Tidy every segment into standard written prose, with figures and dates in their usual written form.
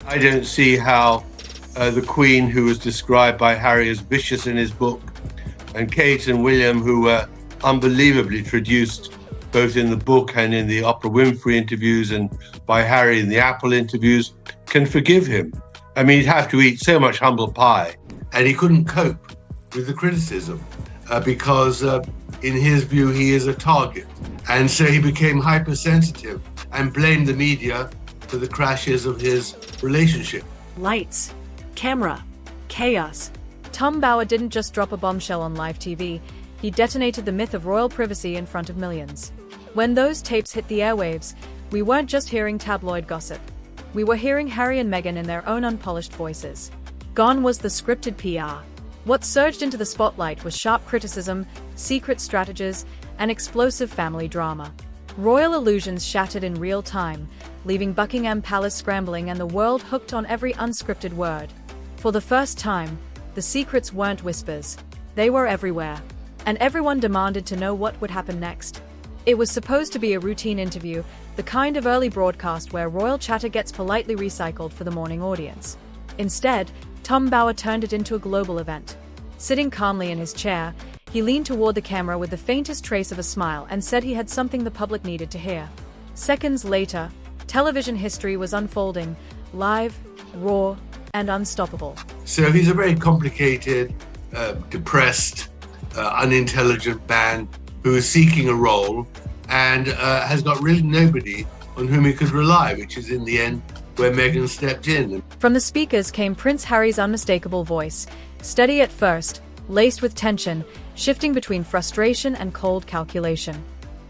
I don't see how the Queen, who was described by Harry as vicious in his book, and Kate and William, who were unbelievably traduced both in the book and in the Oprah Winfrey interviews and by Harry in the Apple interviews, can forgive him. I mean, he'd have to eat so much humble pie, and he couldn't cope with the criticism because in his view, he is a target. And so he became hypersensitive and blamed the media for the crashes of his relationship. Lights, camera, chaos. Tom Bower didn't just drop a bombshell on live TV, he detonated the myth of royal privacy in front of millions. When those tapes hit the airwaves, we weren't just hearing tabloid gossip. We were hearing Harry and Meghan in their own unpolished voices. Gone was the scripted PR. What surged into the spotlight was sharp criticism, secret strategies, and explosive family drama. Royal illusions shattered in real time, leaving Buckingham Palace scrambling and the world hooked on every unscripted word. For the first time, the secrets weren't whispers. They were everywhere. And everyone demanded to know what would happen next. It was supposed to be a routine interview, the kind of early broadcast where royal chatter gets politely recycled for the morning audience. Instead, Tom Bower turned it into a global event. Sitting calmly in his chair, he leaned toward the camera with the faintest trace of a smile and said he had something the public needed to hear. Seconds later, television history was unfolding, live, raw, and unstoppable. So he's a very complicated, depressed, unintelligent man who is seeking a role and has got really nobody on whom he could rely, which is in the end where Meghan stepped in. From the speakers came Prince Harry's unmistakable voice, steady at first, laced with tension, shifting between frustration and cold calculation.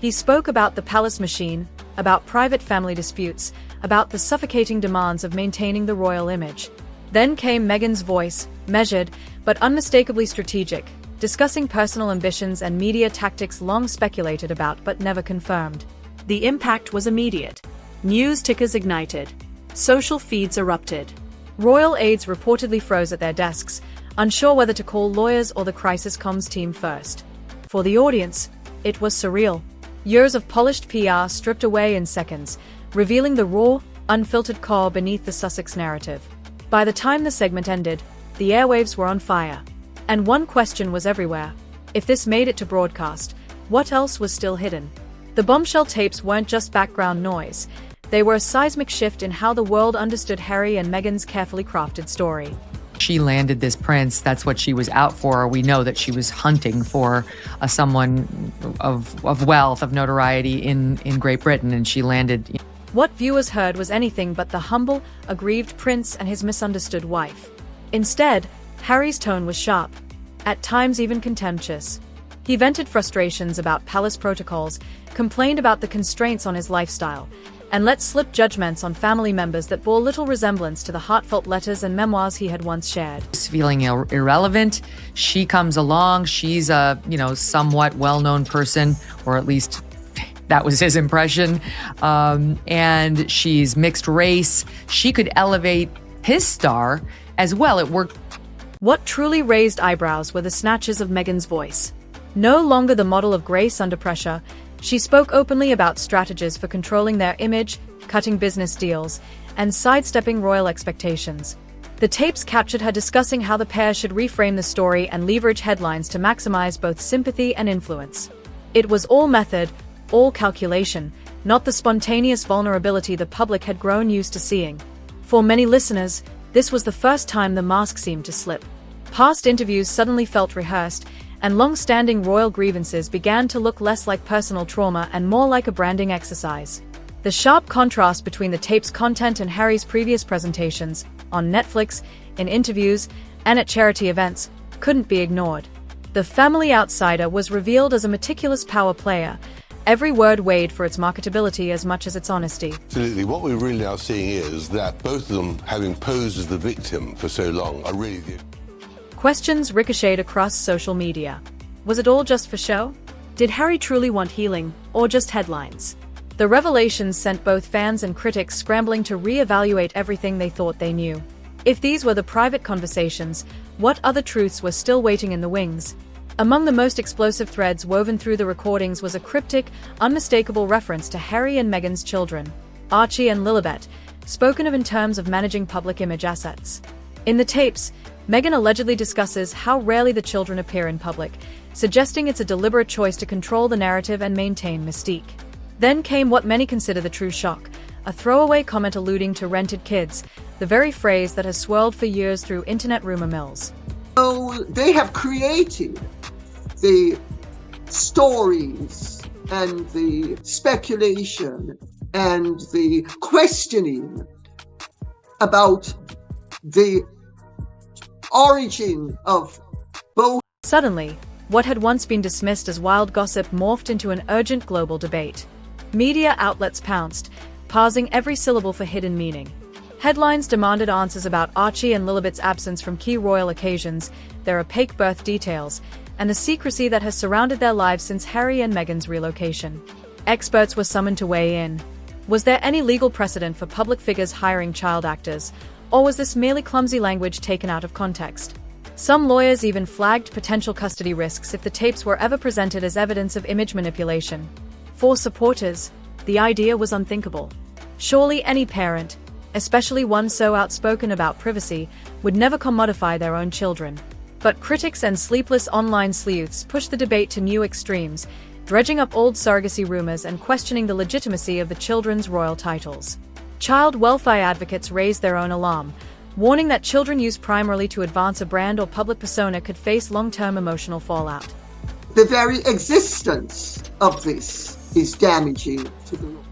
He spoke about the palace machine, about private family disputes, about the suffocating demands of maintaining the royal image. Then came Meghan's voice, measured, but unmistakably strategic, discussing personal ambitions and media tactics long speculated about but never confirmed. The impact was immediate. News tickers ignited. Social feeds erupted. Royal aides reportedly froze at their desks, unsure whether to call lawyers or the crisis comms team first. For the audience, it was surreal. Years of polished PR stripped away in seconds, revealing the raw, unfiltered core beneath the Sussex narrative. By the time the segment ended, the airwaves were on fire. And one question was everywhere. If this made it to broadcast, what else was still hidden? The bombshell tapes weren't just background noise. They were a seismic shift in how the world understood Harry and Meghan's carefully crafted story. She landed this prince. That's what she was out for. We know that she was hunting for someone of wealth, of notoriety in Great Britain, and she landed. What viewers heard was anything but the humble, aggrieved prince and his misunderstood wife. Instead, Harry's tone was sharp, at times even contemptuous. He vented frustrations about palace protocols, complained about the constraints on his lifestyle, and let slip judgments on family members that bore little resemblance to the heartfelt letters and memoirs he had once shared. Feeling irrelevant, she comes along. She's a, somewhat well-known person, or at least that was his impression. And she's mixed race. She could elevate his star as well. It worked. What truly raised eyebrows were the snatches of Meghan's voice. No longer the model of grace under pressure, she spoke openly about strategies for controlling their image, cutting business deals, and sidestepping royal expectations. The tapes captured her discussing how the pair should reframe the story and leverage headlines to maximize both sympathy and influence. It was all method, all calculation, not the spontaneous vulnerability the public had grown used to seeing. For many listeners, this was the first time the mask seemed to slip. Past interviews suddenly felt rehearsed, and long-standing royal grievances began to look less like personal trauma and more like a branding exercise. The sharp contrast between the tape's content and Harry's previous presentations, on Netflix, in interviews, and at charity events, couldn't be ignored. The family outsider was revealed as a meticulous power player, every word weighed for its marketability as much as its honesty. Absolutely. What we're really now seeing is that both of them, having posed as the victim for so long, are really the... Questions ricocheted across social media. Was it all just for show? Did Harry truly want healing, or just headlines? The revelations sent both fans and critics scrambling to re-evaluate everything they thought they knew. If these were the private conversations, what other truths were still waiting in the wings? Among the most explosive threads woven through the recordings was a cryptic, unmistakable reference to Harry and Meghan's children, Archie and Lilibet, spoken of in terms of managing public image assets. In the tapes, Meghan allegedly discusses how rarely the children appear in public, suggesting it's a deliberate choice to control the narrative and maintain mystique. Then came what many consider the true shock, a throwaway comment alluding to rented kids, the very phrase that has swirled for years through internet rumor mills. So they have created the stories and the speculation and the questioning about the origin of both. Suddenly, what had once been dismissed as wild gossip morphed into an urgent global debate. Media outlets pounced, parsing every syllable for hidden meaning. Headlines demanded answers about Archie and Lilibet's absence from key royal occasions, their opaque birth details, and the secrecy that has surrounded their lives since Harry and Meghan's relocation. Experts were summoned to weigh in. Was there any legal precedent for public figures hiring child actors, or was this merely clumsy language taken out of context? Some lawyers even flagged potential custody risks if the tapes were ever presented as evidence of image manipulation. For supporters, the idea was unthinkable. Surely any parent, especially one so outspoken about privacy, would never commodify their own children. But critics and sleepless online sleuths pushed the debate to new extremes, dredging up old surrogacy rumors and questioning the legitimacy of the children's royal titles. Child welfare advocates raised their own alarm, warning that children used primarily to advance a brand or public persona could face long-term emotional fallout. The very existence of this is damaging to the law.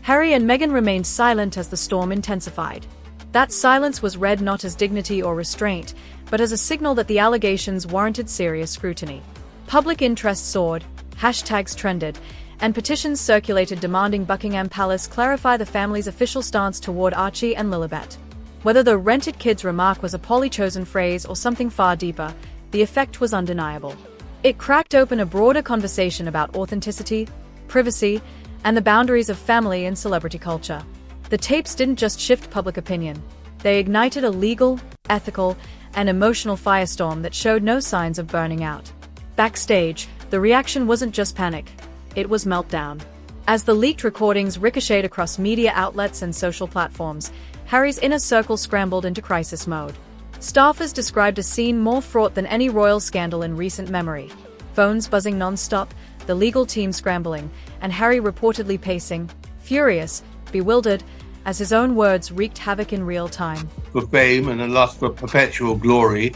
Harry and Meghan remained silent as the storm intensified. That silence was read not as dignity or restraint, but as a signal that the allegations warranted serious scrutiny. Public interest soared, hashtags trended, and petitions circulated demanding Buckingham Palace clarify the family's official stance toward Archie and Lilibet. Whether the rented kids remark was a poorly chosen phrase or something far deeper, the effect was undeniable. It cracked open a broader conversation about authenticity, privacy, and the boundaries of family and celebrity culture. The tapes didn't just shift public opinion. They ignited a legal, ethical, and emotional firestorm that showed no signs of burning out. Backstage, the reaction wasn't just panic. It was meltdown. As the leaked recordings ricocheted across media outlets and social platforms, Harry's inner circle scrambled into crisis mode. Staffers described a scene more fraught than any royal scandal in recent memory. Phones buzzing non-stop, the legal team scrambling, and Harry reportedly pacing, furious, bewildered, as his own words wreaked havoc in real time. For fame and a lust for perpetual glory,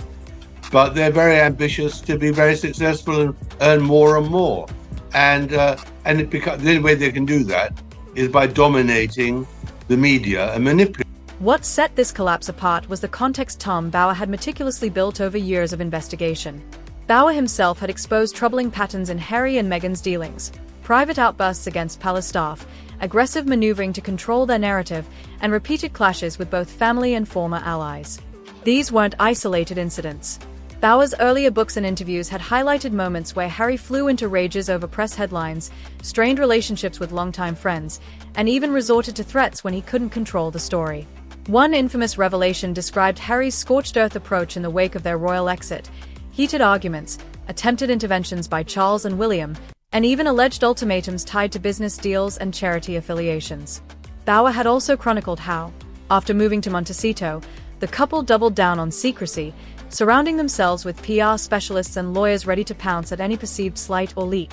but they're very ambitious to be very successful and earn more and more. And the only way they can do that is by dominating the media and manipulating. What set this collapse apart was the context Tom Bower had meticulously built over years of investigation. Bower himself had exposed troubling patterns in Harry and Meghan's dealings: private outbursts against palace staff, aggressive maneuvering to control their narrative, and repeated clashes with both family and former allies. These weren't isolated incidents. Bower's earlier books and interviews had highlighted moments where Harry flew into rages over press headlines, strained relationships with longtime friends, and even resorted to threats when he couldn't control the story. One infamous revelation described Harry's scorched earth approach in the wake of their royal exit: heated arguments, attempted interventions by Charles and William, and even alleged ultimatums tied to business deals and charity affiliations. Bower had also chronicled how, after moving to Montecito, the couple doubled down on secrecy, surrounding themselves with PR specialists and lawyers ready to pounce at any perceived slight or leak.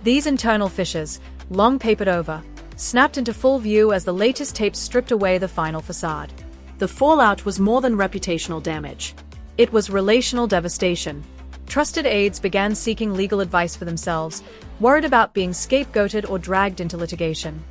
These internal fissures, long papered over, snapped into full view as the latest tapes stripped away the final facade. The fallout was more than reputational damage. It was relational devastation. Trusted aides began seeking legal advice for themselves, worried about being scapegoated or dragged into litigation.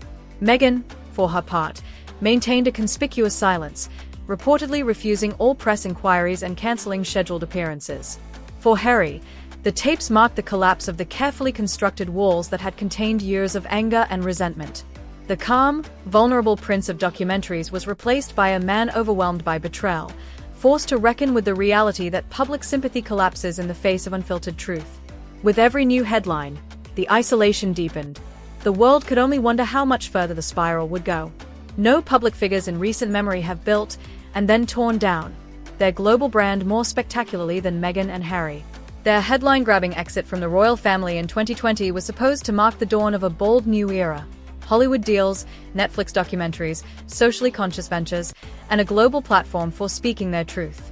Meghan, for her part, maintained a conspicuous silence, reportedly refusing all press inquiries and cancelling scheduled appearances. For Harry, the tapes marked the collapse of the carefully constructed walls that had contained years of anger and resentment. The calm, vulnerable prince of documentaries was replaced by a man overwhelmed by betrayal, forced to reckon with the reality that public sympathy collapses in the face of unfiltered truth. With every new headline, the isolation deepened. The world could only wonder how much further the spiral would go. No public figures in recent memory have built, and then torn down, their global brand more spectacularly than Meghan and Harry. Their headline-grabbing exit from the royal family in 2020 was supposed to mark the dawn of a bold new era. Hollywood deals, Netflix documentaries, socially conscious ventures, and a global platform for speaking their truth.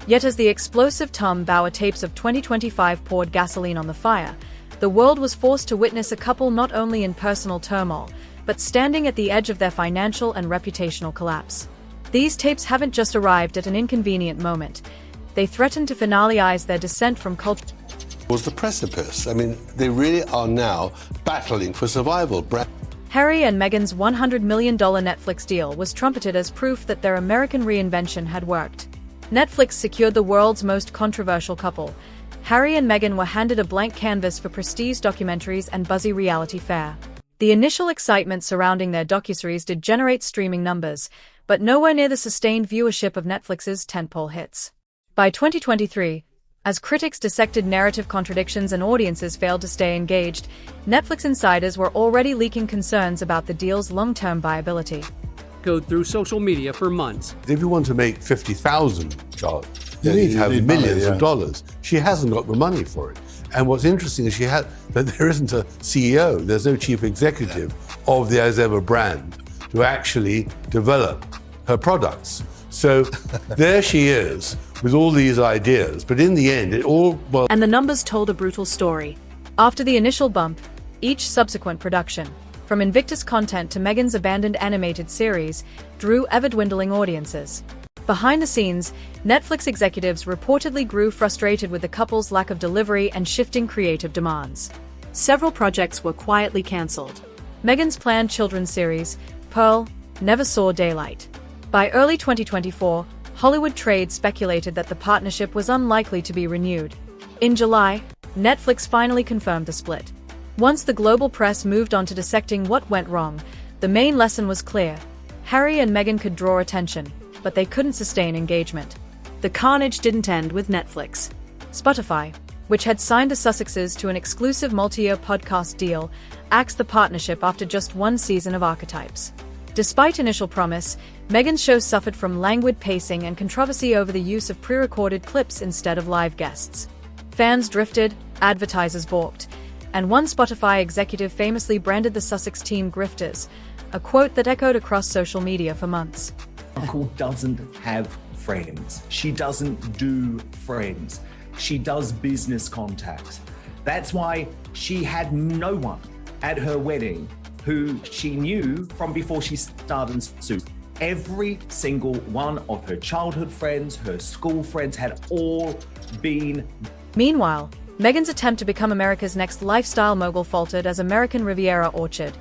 Yet as the explosive Tom Bower tapes of 2025 poured gasoline on the fire, the world was forced to witness a couple not only in personal turmoil, but standing at the edge of their financial and reputational collapse. These tapes haven't just arrived at an inconvenient moment. They threaten to finalize their descent from culture. Was the precipice. I mean, they really are now battling for survival. Harry and Meghan's $100 million Netflix deal was trumpeted as proof that their American reinvention had worked. Netflix secured the world's most controversial couple. Harry and Meghan were handed a blank canvas for prestige documentaries and buzzy reality fare. The initial excitement surrounding their docuseries did generate streaming numbers, but nowhere near the sustained viewership of Netflix's tentpole hits. By 2023, as critics dissected narrative contradictions and audiences failed to stay engaged, Netflix insiders were already leaking concerns about the deal's long-term viability. Go through social media for months. If you want to make 50,000, Charlotte, you need to have millions of dollars. She hasn't got the money for it. And what's interesting is that there isn't a CEO, there's no chief executive of the As Ever brand to actually develop her products. So there she is with all these ideas, but in the end, And the numbers told a brutal story. After the initial bump, each subsequent production, from Invictus content to Meghan's abandoned animated series, drew ever-dwindling audiences. Behind the scenes, Netflix executives reportedly grew frustrated with the couple's lack of delivery and shifting creative demands. Several projects were quietly cancelled. Meghan's planned children's series, Pearl, never saw daylight. By early 2024, Hollywood trade speculated that the partnership was unlikely to be renewed. In July, Netflix finally confirmed the split. Once the global press moved on to dissecting what went wrong, the main lesson was clear. Harry and Meghan could draw attention, but they couldn't sustain engagement. The carnage didn't end with Netflix. Spotify, which had signed the Sussexes to an exclusive multi-year podcast deal, axed the partnership after just one season of Archetypes. Despite initial promise, Meghan's show suffered from languid pacing and controversy over the use of pre-recorded clips instead of live guests. Fans drifted, advertisers balked, and one Spotify executive famously branded the Sussex team grifters, a quote that echoed across social media for months. Markle doesn't have friends. She doesn't do friends. She does business contacts. That's why she had no one at her wedding who she knew from before she started Suit. Every single one of her childhood friends, her school friends had all been. Meanwhile, Meghan's attempt to become America's next lifestyle mogul faltered as American Riviera Orchard,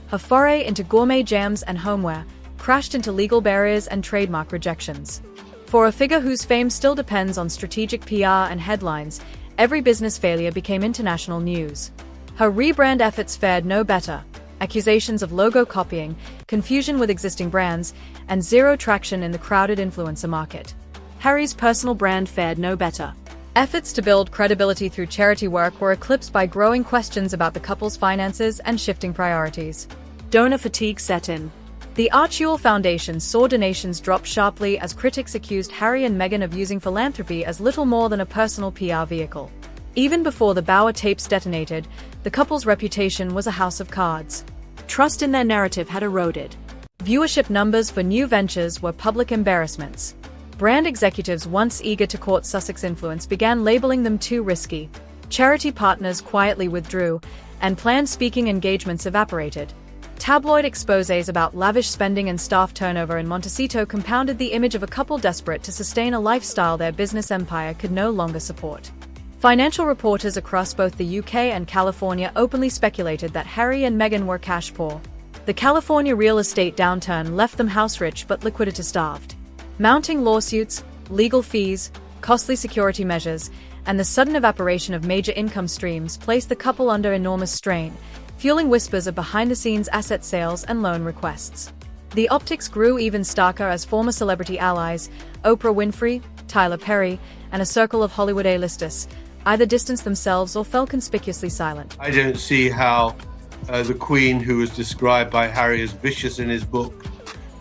her foray into gourmet jams and homeware, crashed into legal barriers and trademark rejections. For a figure whose fame still depends on strategic PR and headlines, every business failure became international news. Her rebrand efforts fared no better. Accusations of logo copying, confusion with existing brands, and zero traction in the crowded influencer market. Harry's personal brand fared no better. Efforts to build credibility through charity work were eclipsed by growing questions about the couple's finances and shifting priorities. Donor fatigue set in. The Archewell Foundation saw donations drop sharply as critics accused Harry and Meghan of using philanthropy as little more than a personal PR vehicle. Even before the Bower tapes detonated, the couple's reputation was a house of cards. Trust in their narrative had eroded. Viewership numbers for new ventures were public embarrassments. Brand executives once eager to court Sussex influence began labeling them too risky. Charity partners quietly withdrew, and planned speaking engagements evaporated. Tabloid exposés about lavish spending and staff turnover in Montecito compounded the image of a couple desperate to sustain a lifestyle their business empire could no longer support. Financial reporters across both the UK and California openly speculated that Harry and Meghan were cash poor. The California real estate downturn left them house-rich but liquidity-starved. Mounting lawsuits, legal fees, costly security measures, and the sudden evaporation of major income streams placed the couple under enormous strain, fueling whispers of behind-the-scenes asset sales and loan requests. The optics grew even starker as former celebrity allies, Oprah Winfrey, Tyler Perry, and a circle of Hollywood A-listers, either distanced themselves or fell conspicuously silent. I don't see how the Queen, who was described by Harry as vicious in his book,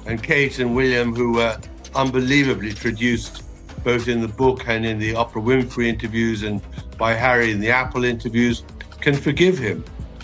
and Kate and William, who were unbelievably traduced both in the book and in the Oprah Winfrey interviews and by Harry in the Apple interviews, can forgive him.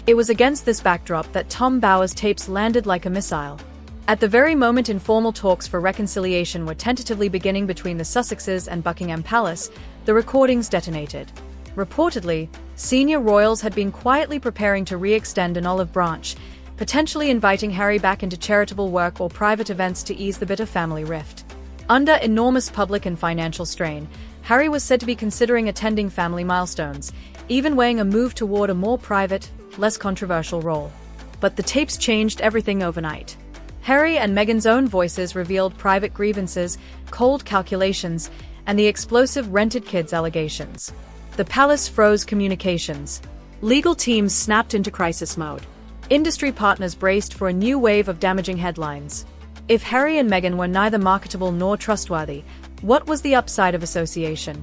It was against this backdrop that Tom Bower's tapes landed like a missile. At the very moment informal talks for reconciliation were tentatively beginning between the Sussexes and Buckingham Palace, the recordings detonated. Reportedly, senior royals had been quietly preparing to re-extend an olive branch, potentially inviting Harry back into charitable work or private events to ease the bitter family rift. Under enormous public and financial strain, Harry was said to be considering attending family milestones, even weighing a move toward a more private, less controversial role. But the tapes changed everything overnight. Harry and Meghan's own voices revealed private grievances, cold calculations, and the explosive rented kids allegations. The palace froze communications. Legal teams snapped into crisis mode. Industry partners braced for a new wave of damaging headlines. If Harry and Meghan were neither marketable nor trustworthy, what was the upside of association?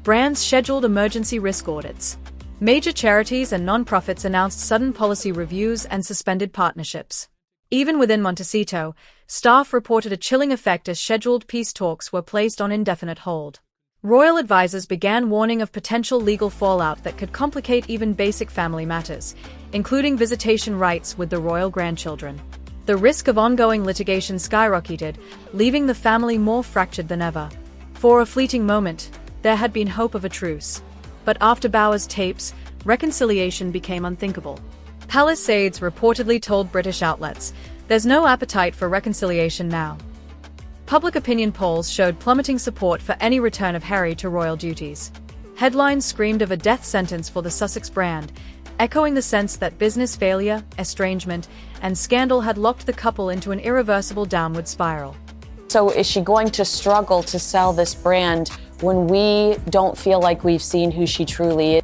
Brands scheduled emergency risk audits. Major charities and non-profits announced sudden policy reviews and suspended partnerships. Even within Montecito, staff reported a chilling effect as scheduled peace talks were placed on indefinite hold. Royal advisors began warning of potential legal fallout that could complicate even basic family matters, including visitation rights with the royal grandchildren. The risk of ongoing litigation skyrocketed, leaving the family more fractured than ever. For a fleeting moment, there had been hope of a truce. But after Bower's tapes, reconciliation became unthinkable. Palace aides reportedly told British outlets, "There's no appetite for reconciliation now." Public opinion polls showed plummeting support for any return of Harry to royal duties. Headlines screamed of a death sentence for the Sussex brand, echoing the sense that business failure, estrangement, and scandal had locked the couple into an irreversible downward spiral. So is she going to struggle to sell this brand when we don't feel like we've seen who she truly is?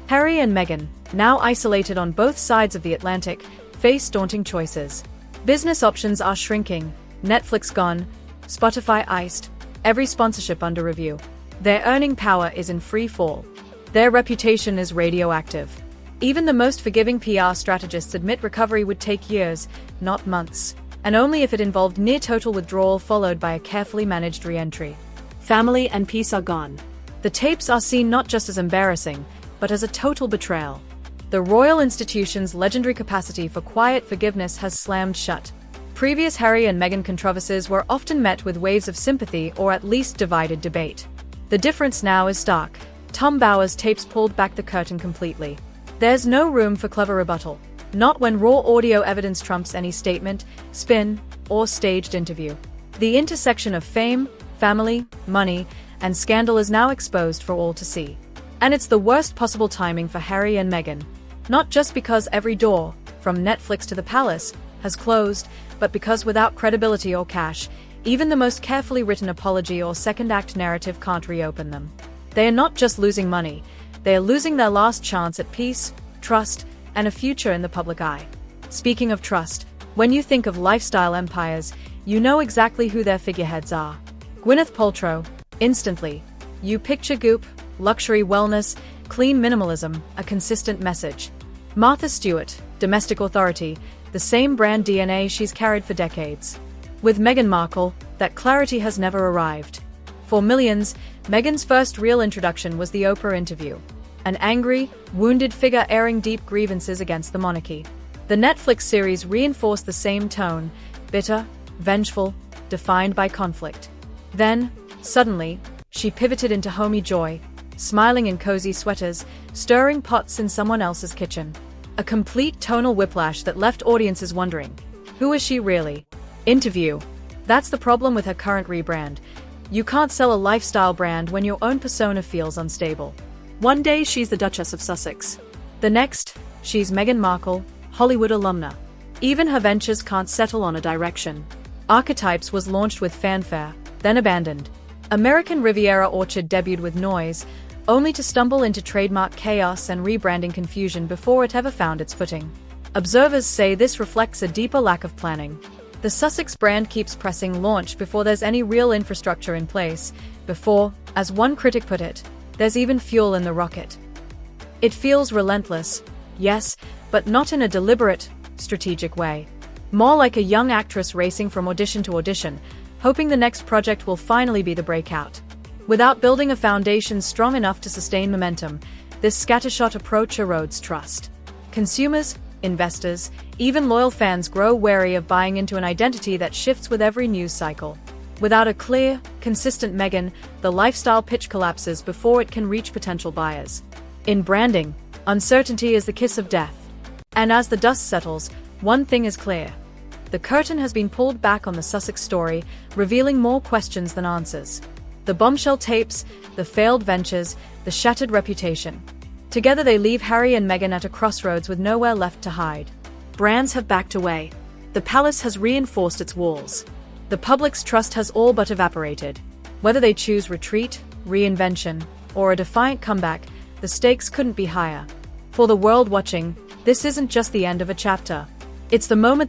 Harry and Meghan, now isolated on both sides of the Atlantic, face daunting choices. Business options are shrinking, Netflix gone, Spotify iced, every sponsorship under review. Their earning power is in free fall. Their reputation is radioactive. Even the most forgiving PR strategists admit recovery would take years, not months, and only if it involved near-total withdrawal followed by a carefully managed re-entry. Family and peace are gone. The tapes are seen not just as embarrassing, but as a total betrayal. The royal institution's legendary capacity for quiet forgiveness has slammed shut. Previous Harry and Meghan controversies were often met with waves of sympathy or at least divided debate. The difference now is stark. Tom Bower's tapes pulled back the curtain completely. There's no room for clever rebuttal. Not when raw audio evidence trumps any statement, spin, or staged interview. The intersection of fame, family, money, and scandal is now exposed for all to see. And it's the worst possible timing for Harry and Meghan. Not just because every door, from Netflix to the palace, has closed, but because without credibility or cash, even the most carefully written apology or second-act narrative can't reopen them. They are not just losing money, they are losing their last chance at peace, trust, and a future in the public eye. Speaking of trust, when you think of lifestyle empires, you know exactly who their figureheads are. Gwyneth Paltrow, instantly. You picture goop, luxury wellness, clean minimalism, a consistent message. Martha Stewart, domestic authority, the same brand DNA she's carried for decades. With Meghan Markle, that clarity has never arrived. For millions, Meghan's first real introduction was the Oprah interview. An angry, wounded figure airing deep grievances against the monarchy. The Netflix series reinforced the same tone, bitter, vengeful, defined by conflict. Then, suddenly, she pivoted into homey joy, smiling in cozy sweaters, stirring pots in someone else's kitchen. A complete tonal whiplash that left audiences wondering, who is she really? Interview. That's the problem with her current rebrand. You can't sell a lifestyle brand when your own persona feels unstable. One day she's the Duchess of Sussex. The next, she's Meghan Markle, Hollywood alumna. Even her ventures can't settle on a direction. Archetypes was launched with fanfare, then abandoned. American Riviera Orchard debuted with noise, only to stumble into trademark chaos and rebranding confusion before it ever found its footing. Observers say this reflects a deeper lack of planning. The Sussex brand keeps pressing launch before there's any real infrastructure in place, before, as one critic put it, there's even fuel in the rocket. It feels relentless, yes, but not in a deliberate, strategic way. More like a young actress racing from audition to audition, hoping the next project will finally be the breakout. Without building a foundation strong enough to sustain momentum, this scattershot approach erodes trust. Consumers, investors, even loyal fans grow wary of buying into an identity that shifts with every news cycle. Without a clear, consistent Meghan, the lifestyle pitch collapses before it can reach potential buyers. In branding, uncertainty is the kiss of death. And as the dust settles, one thing is clear. The curtain has been pulled back on the Sussex story, revealing more questions than answers. The bombshell tapes, the failed ventures, the shattered reputation. Together they leave Harry and Meghan at a crossroads with nowhere left to hide. Brands have backed away. The palace has reinforced its walls. The public's trust has all but evaporated. Whether they choose retreat, reinvention, or a defiant comeback, the stakes couldn't be higher. For the world watching, this isn't just the end of a chapter. It's the moment that